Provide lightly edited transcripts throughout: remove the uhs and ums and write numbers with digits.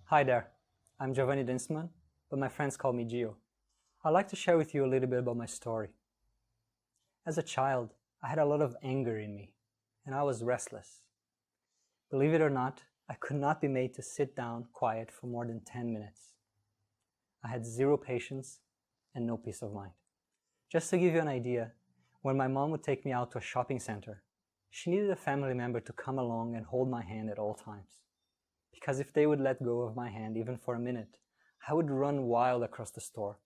Hi there, I'm Giovanni Dienstmann, but my friends call me Gio. I'd like to share with you a little bit about my story. As a child, I had a lot of anger in me, and I was restless. Believe it or not, I could not be made to sit down quiet for more than 10 minutes. I had zero patience and no peace of mind. Just to give you an idea, when my mom would take me out to a shopping center, she needed a family member to come along and hold my hand at all times. Because if they would let go of my hand even for a minute, I would run wild across the store,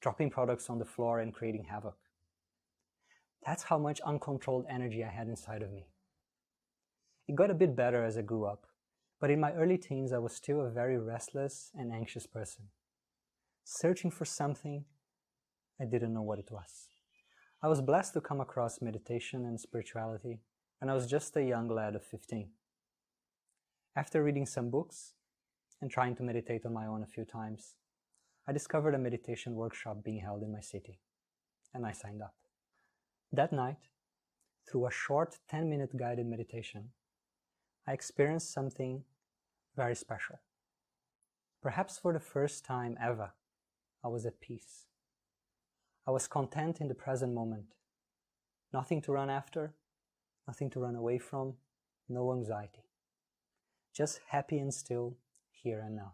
dropping products on the floor and creating havoc. That's how much uncontrolled energy I had inside of me. It got a bit better as I grew up, but in my early teens I was still a very restless and anxious person, searching for something I didn't know what it was. I was blessed to come across meditation and spirituality, and I was just a young lad of 15. After reading some books and trying to meditate on my own a few times, I discovered a meditation workshop being held in my city, and I signed up. That night, through a short 10-minute guided meditation, I experienced something very special. Perhaps for the first time ever, I was at peace. I was content in the present moment. Nothing to run after, nothing to run away from, no anxiety. Just happy and still, here and now.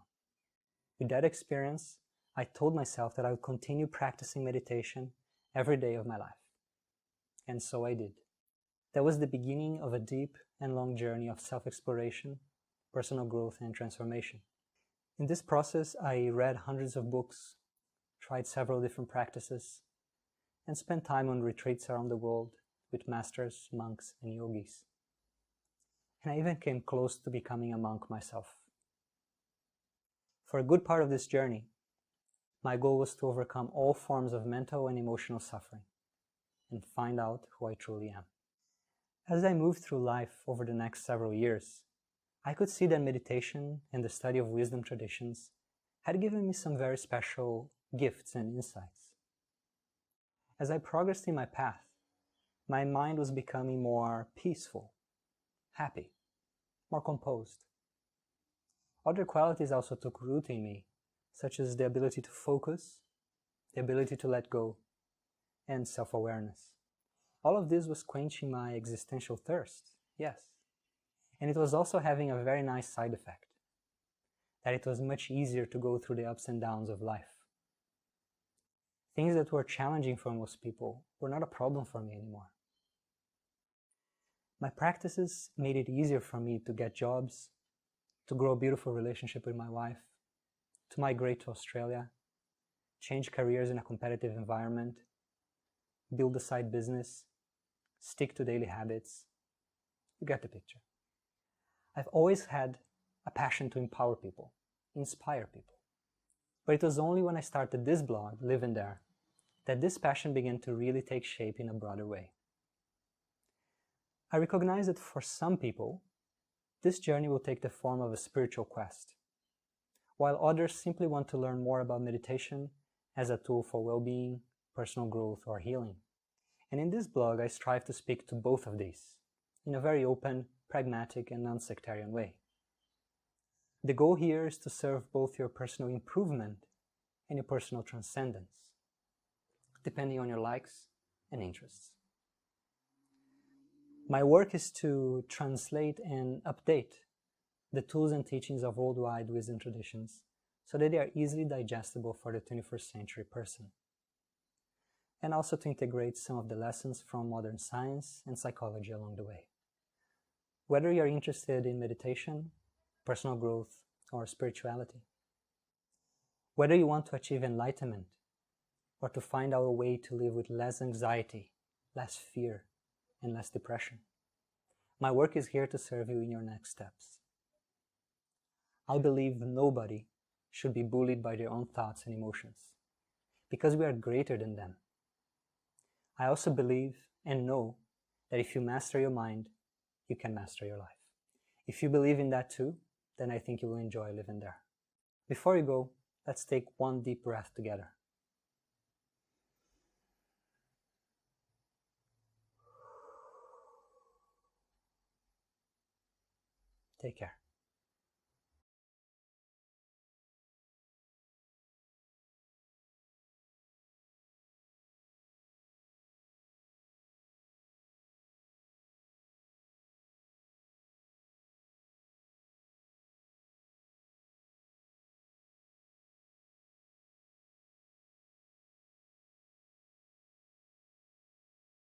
With that experience, I told myself that I would continue practicing meditation every day of my life. And so I did. That was the beginning of a deep and long journey of self-exploration, personal growth, and transformation. In this process, I read hundreds of books, tried several different practices, and spent time on retreats around the world with masters, monks, and yogis. And I even came close to becoming a monk myself. For a good part of this journey, my goal was to overcome all forms of mental and emotional suffering and find out who I truly am. As I moved through life over the next several years, I could see that meditation and the study of wisdom traditions had given me some very special gifts and insights. As I progressed in my path, my mind was becoming more peaceful, happy, more composed. Other qualities also took root in me, such as the ability to focus, the ability to let go, and self-awareness. All of this was quenching my existential thirst, yes. And it was also having a very nice side effect, that it was much easier to go through the ups and downs of life. Things that were challenging for most people were not a problem for me anymore. My practices made it easier for me to get jobs, to grow a beautiful relationship with my wife, to migrate to Australia, change careers in a competitive environment, build a side business, stick to daily habits. You get the picture. I've always had a passion to empower people, inspire people. But it was only when I started this blog, Live in There, that this passion began to really take shape in a broader way. I recognize that for some people, this journey will take the form of a spiritual quest, while others simply want to learn more about meditation as a tool for well-being, personal growth, or healing. And in this blog, I strive to speak to both of these in a very open, pragmatic, and non-sectarian way. The goal here is to serve both your personal improvement and your personal transcendence, depending on your likes and interests. My work is to translate and update the tools and teachings of worldwide wisdom traditions so that they are easily digestible for the 21st century person, and also to integrate some of the lessons from modern science and psychology along the way. Whether you're interested in meditation, personal growth, or spirituality, whether you want to achieve enlightenment or to find out a way to live with less anxiety, less fear, and less depression, my work is here to serve you in your next steps. I believe nobody should be bullied by their own thoughts and emotions, because we are greater than them. I also believe and know that if you master your mind, you can master your life. If you believe in that too, then I think you will enjoy living there. Before you go, let's take one deep breath together. Take care.